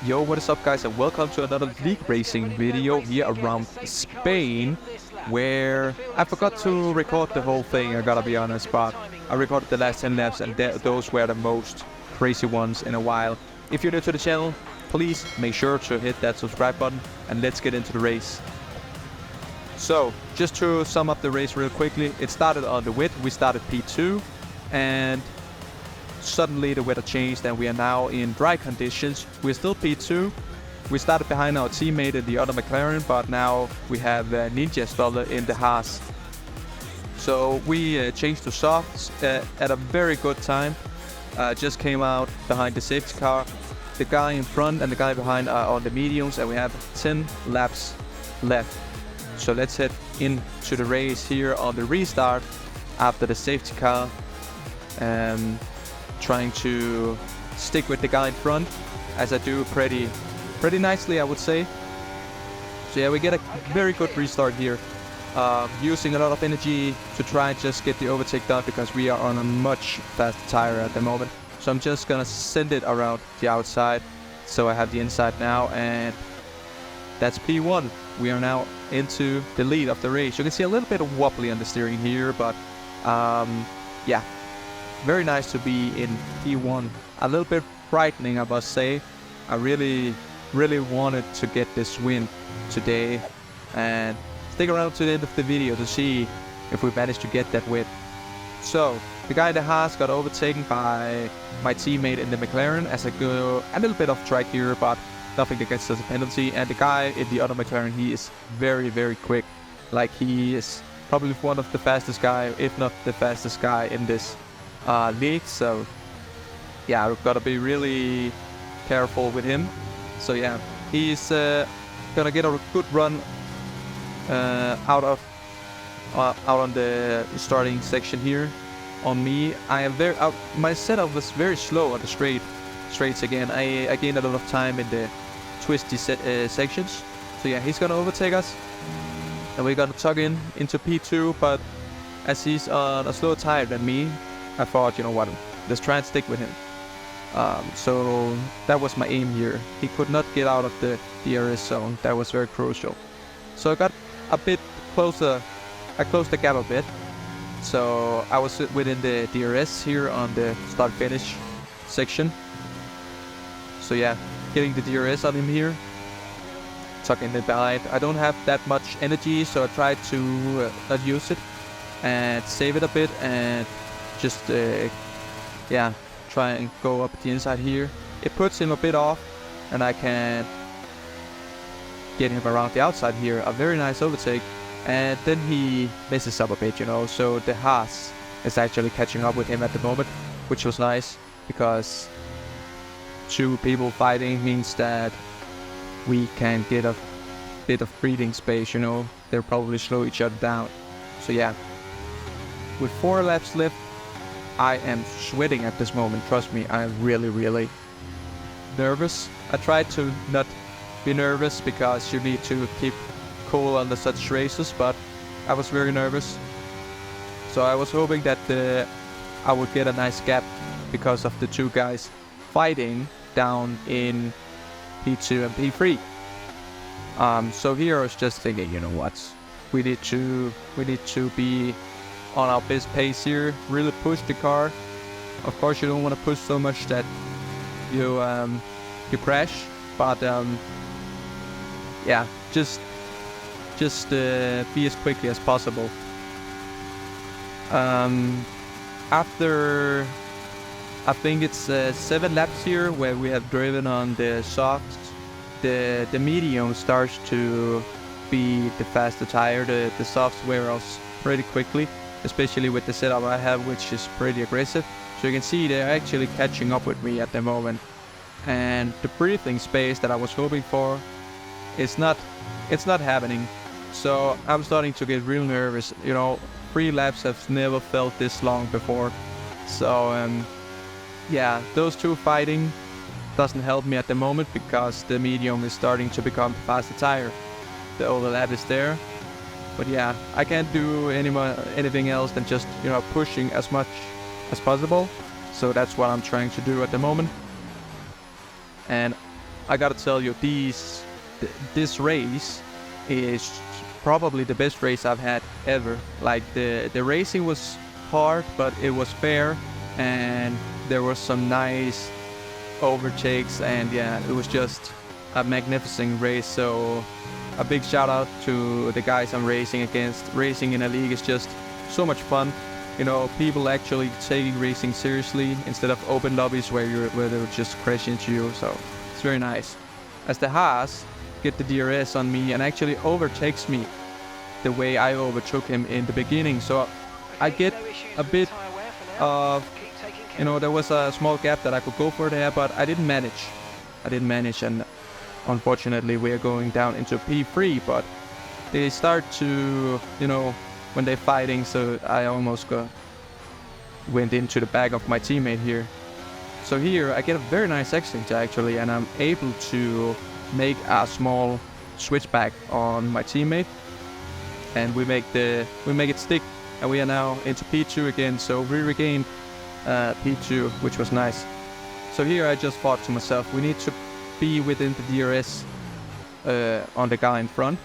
Yo, what is up guys, and welcome to another league racing video here around Spain, where I forgot to record the whole thing, I gotta be honest, but I recorded the last 10 laps and those were the most crazy ones in a while. If you're new to the channel, please make sure to hit that subscribe button and let's get into the race. So, just to sum up the race real quickly, it started on the wet, we started P2, and suddenly the weather changed and we are now in dry conditions. We're still P2. We started behind our teammate in the other McLaren, but now we have Ninja Stoller in the Haas. So we changed to softs at a very good time. Just came out behind the safety car. The guy in front and the guy behind are on the mediums, and we have 10 laps left. So let's head into the race here on the restart after the safety car. Trying to stick with the guy in front, as I do pretty nicely, I would say. So yeah, we get a very good restart here, using a lot of energy to try and just get the overtake done, because we are on a much faster tire at the moment. So I'm just gonna send it around the outside, so I have the inside now, and that's P1. We are now into the lead of the race. You can see a little bit of wobbly on the steering here, but yeah. Very nice to be in P1. A little bit frightening, I must say. I really wanted to get this win today, and stick around to the end of the video to see if we managed to get that win. So the guy in the Haas got overtaken by my teammate in the McLaren as I go a little bit off track here, but nothing that gets us a penalty. And the guy in the other McLaren, he is very quick. Like, he is probably one of the fastest guy, if not the fastest guy in this league. So yeah, I've got to be really careful with him. So yeah, he's gonna get a good run out on the starting section here on me. I am my setup was very slow on the straights again. I gained a lot of time in the twisty sections. So yeah, he's gonna overtake us and we're gonna tug into P2, but as he's on a slower tire than me, I thought, you know what, let's try and stick with him. So that was my aim here. He could not get out of the DRS zone. That was very crucial. So I got a bit closer. I closed the gap a bit. So I was within the DRS here on the start-finish section. So yeah, getting the DRS on him here. Tucking it behind. I don't have that much energy, so I tried to not use it and save it a bit, and just yeah, try and go up the inside here. It puts him a bit off, and I can get him around the outside here. A very nice overtake, and then he messes up a bit, you know. So the Haas is actually catching up with him at the moment, which was nice, because two people fighting means that we can get a bit of breathing space, you know. They'll probably slow each other down. So yeah, with 4 laps left, I am sweating at this moment. Trust me, I am really nervous. I tried to not be nervous, because you need to keep cool under such races, but I was very nervous. So I was hoping that I would get a nice gap because of the two guys fighting down in P2 and P3. So here I was just thinking, you know what, we need to be on our best pace here, really push the car. Of course, you don't want to push so much that you crash, but yeah, just be as quickly as possible. After I think it's 7 laps here where we have driven on the softs, the medium starts to be the faster tire. The softs wear off pretty quickly, especially with the setup I have, which is pretty aggressive. So you can see they're actually catching up with me at the moment. And the breathing space that I was hoping for, it's not happening. So I'm starting to get real nervous. You know, 3 laps have never felt this long before. So yeah, those two fighting doesn't help me at the moment, because the medium is starting to become faster tire. The overlap is there. But yeah, I can't do anything else than just, you know, pushing as much as possible. So that's what I'm trying to do at the moment. And I gotta tell you, this race is probably the best race I've had ever. Like the racing was hard, but it was fair, and there was some nice overtakes, and yeah, it was just a magnificent race. So a big shout out to the guys I'm racing against. Racing in a league is just so much fun. You know, people actually taking racing seriously instead of open lobbies where they would just crash into you. So it's very nice. As the Haas get the DRS on me and actually overtakes me the way I overtook him in the beginning. So I get a bit of, you know, there was a small gap that I could go for there, but I didn't manage, and unfortunately we are going down into P3, but they start to, you know, when they're fighting, so I almost went into the back of my teammate here. So here I get a very nice exit actually, and I'm able to make a small switchback on my teammate, and we make it stick, and we are now into P2 again. So we regained P2, which was nice. So here I just thought to myself, we need to be within the DRS on the guy in front,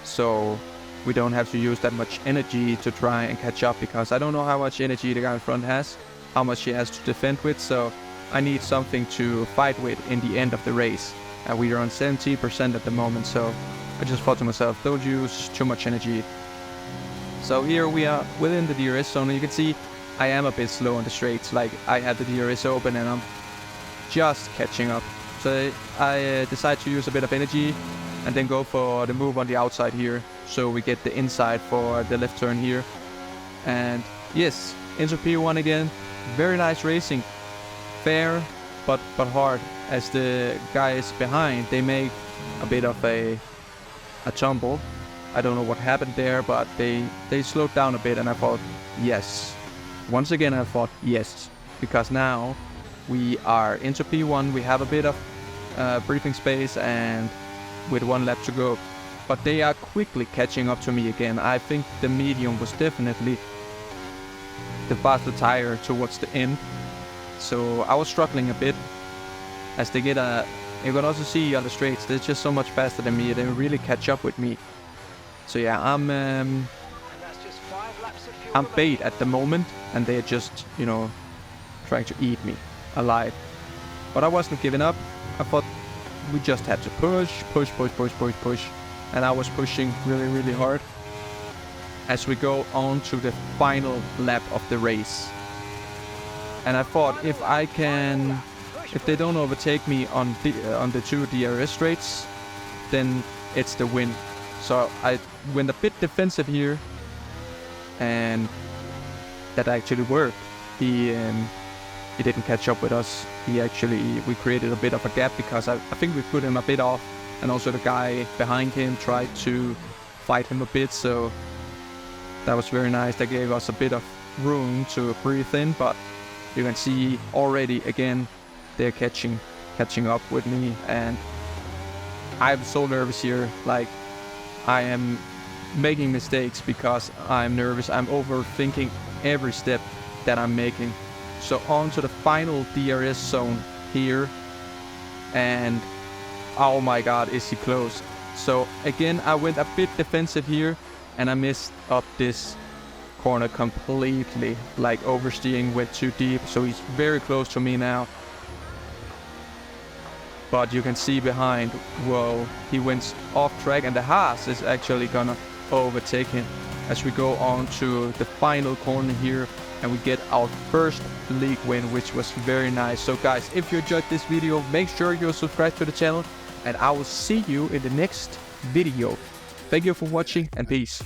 so we don't have to use that much energy to try and catch up, because I don't know how much energy the guy in front has, how much he has to defend with, so I need something to fight with in the end of the race. And we are on 70% at the moment, so I just thought to myself, don't use too much energy. So here we are within the DRS zone, and you can see I am a bit slow on the straights. Like, I had the DRS open and I'm just catching up. So I decide to use a bit of energy and then go for the move on the outside here, so we get the inside for the left turn here. And yes, into P1 again. Very nice racing, fair but hard, as the guys behind, they make a bit of a tumble. I don't know what happened there, but they slowed down a bit, and I thought yes. Once again I thought yes, because now we are into P1, we have a bit of breathing space and with one lap to go. But they are quickly catching up to me again. I think the medium was definitely the faster tire towards the end. So I was struggling a bit as they get you can also see on the straights, they're just so much faster than me. They really catch up with me. So yeah, I'm bait at the moment, and they're just, you know, trying to eat me alive. But I wasn't giving up. I thought we just had to push. And I was pushing really hard as we go on to the final lap of the race. And I thought, if they don't overtake me on the two DRS straights, then it's the win. So I went a bit defensive here, and that actually worked. He didn't catch up with us. We created a bit of a gap, because I think we put him a bit off, and also the guy behind him tried to fight him a bit, so that was very nice. That gave us a bit of room to breathe in, but you can see already again they're catching up with me, and I'm so nervous here. Like, I am making mistakes because I'm nervous. I'm overthinking every step that I'm making. So on to the final DRS zone here, and oh my god, is he close. So again, I went a bit defensive here, and I missed up this corner completely. Like, oversteering went too deep, so he's very close to me now. But you can see behind, whoa, he went off track, and the Haas is actually gonna overtake him as we go on to the final corner here, and we get our first league win, which was very nice. So guys, if you enjoyed this video, make sure you subscribe to the channel, and I will see you in the next video. Thank you for watching, and peace.